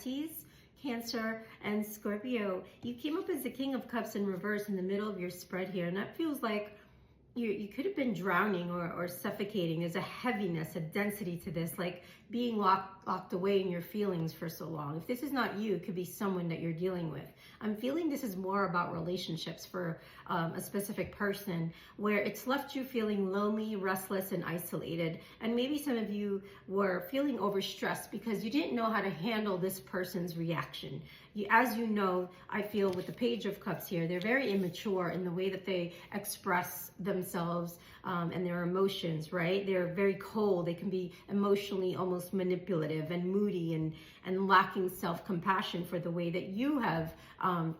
Pisces, Cancer, and Scorpio. You came up as the King of Cups in reverse in the middle of your spread here, and that feels like you could have been drowning or suffocating. There's a heaviness, a density to this, like being locked away in your feelings for so long. If this is not you, it could be someone that you're dealing with. I'm feeling this is more about relationships for a specific person, where it's left you feeling lonely, restless, and isolated. And maybe some of you were feeling overstressed because you didn't know how to handle this person's reaction. As you know, I feel with the Page of Cups here, they're very immature in the way that they express themselves and their emotions, right? They're very cold. They can be emotionally almost manipulative and moody and lacking self-compassion for the way that you have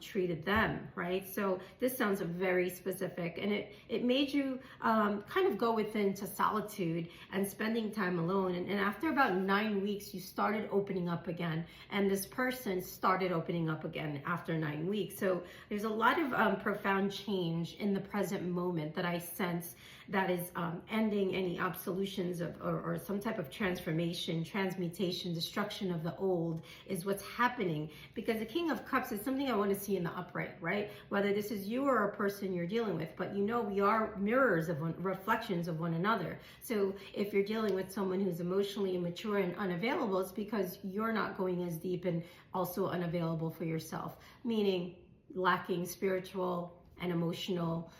treated them, right? So this sounds very specific, and it made you kind of go within to solitude and spending time alone. And after about 9 weeks, you started opening up again, and this person started opening up again after 9 weeks. So there's a lot of profound change in the present moment that I sense that is ending any absolutions of or some type of transformation, transmutation, destruction of the old is what's happening. Because the King of Cups is something I want to see in the upright, right? Whether this is you or a person you're dealing with, but you know we are mirrors of reflections of one another. So if you're dealing with someone who's emotionally immature and unavailable, it's because you're not going as deep and also unavailable for yourself, meaning lacking spiritual and emotional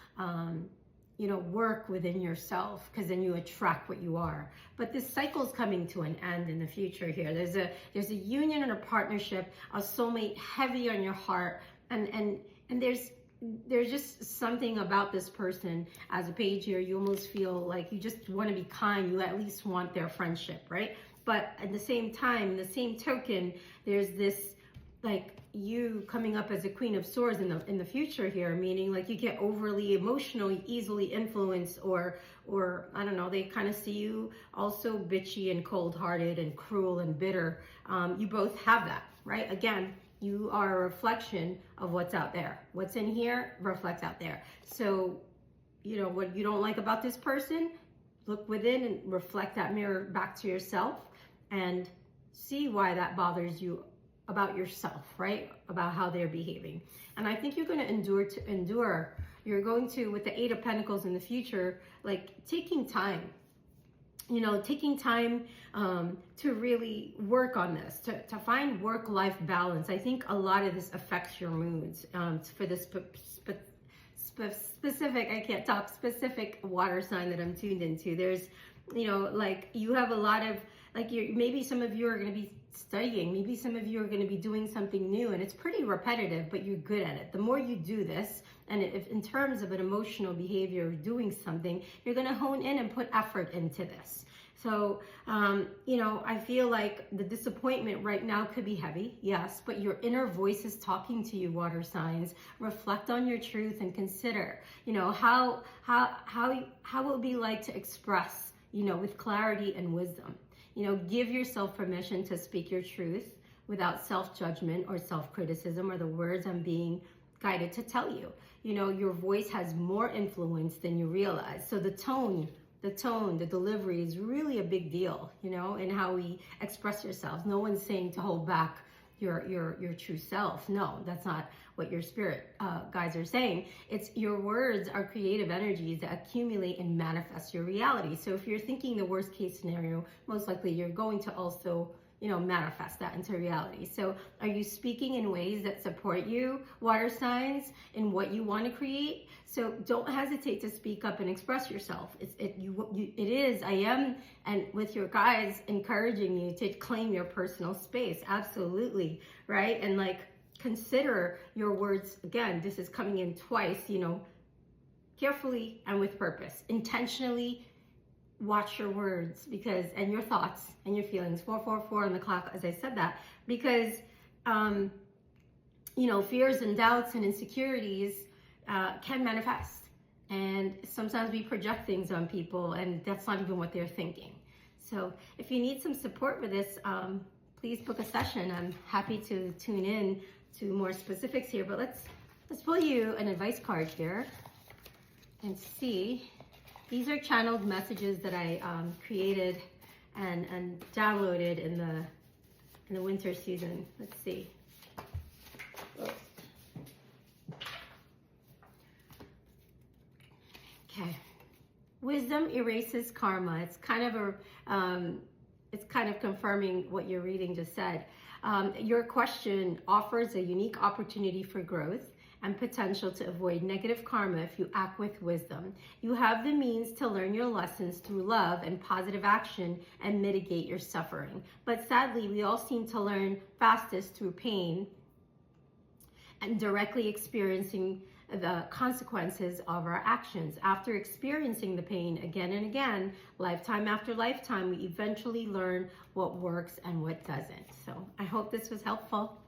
work within yourself, because then you attract what you are. But this cycle is coming to an end in the future here. There's a union and a partnership, a soulmate heavy on your heart, and there's just something about this person. As a page here, you almost feel like you just want to be kind. You at least want their friendship, right? But at the same time, in the same token, there's this like you coming up as a Queen of Swords in the future here, meaning like you get overly emotionally easily influenced, or I don't know, they kind of see you also bitchy and cold-hearted and cruel and bitter. You both have that, right? Again, you are a reflection of what's out there. What's in here reflects out there. So, what you don't like about this person, look within and reflect that mirror back to yourself and see why that bothers you about yourself, right? About how they're behaving. And I think you're going to endure. You're going to, with the Eight of Pentacles in the future, like taking time, to really work on this, to find work-life balance. I think a lot of this affects your moods for this specific water sign that I'm tuned into. There's, like you have a lot of, like maybe some of you are going to be studying, maybe some of you are going to be doing something new, and it's pretty repetitive, but you're good at it. The more you do this, and if in terms of an emotional behavior, doing something, you're going to hone in and put effort into this. So, I feel like the disappointment right now could be heavy, yes, but your inner voice is talking to you, water signs. Reflect on your truth and consider, how it would be like to express, with clarity and wisdom. Give yourself permission to speak your truth without self-judgment or self-criticism or the words I'm being guided to tell you. Your voice has more influence than you realize. So the tone, the delivery is really a big deal, in how we express yourselves. No one's saying to hold back your true self. No, that's not what your spirit guides are saying. It's your words are creative energies that accumulate and manifest your reality. So if you're thinking the worst case scenario, most likely you're going to also manifest that into reality. So are you speaking in ways that support you, water signs, in what you want to create? So don't hesitate to speak up and express yourself. I am, and with your guides, encouraging you to claim your personal space. Absolutely, right? And like, consider your words. Again, this is coming in twice, carefully and with purpose. Intentionally watch your words, and your thoughts and your feelings. 444 on the clock as I said that, because fears and doubts and insecurities can manifest, and sometimes we project things on people and that's not even what they're thinking. So if you need some support with this, please book a session. I'm happy to tune in to more specifics here, but let's pull you an advice card here and see. These are channeled messages that I created and downloaded in in the winter season. Let's see. Okay. Wisdom erases karma. It's kind of confirming what your reading just said. Your question offers a unique opportunity for growth and potential to avoid negative karma if you act with wisdom. You have the means to learn your lessons through love and positive action and mitigate your suffering. But sadly, we all seem to learn fastest through pain and directly experiencing the consequences of our actions. After experiencing the pain again and again, lifetime after lifetime, we eventually learn what works and what doesn't. So I hope this was helpful.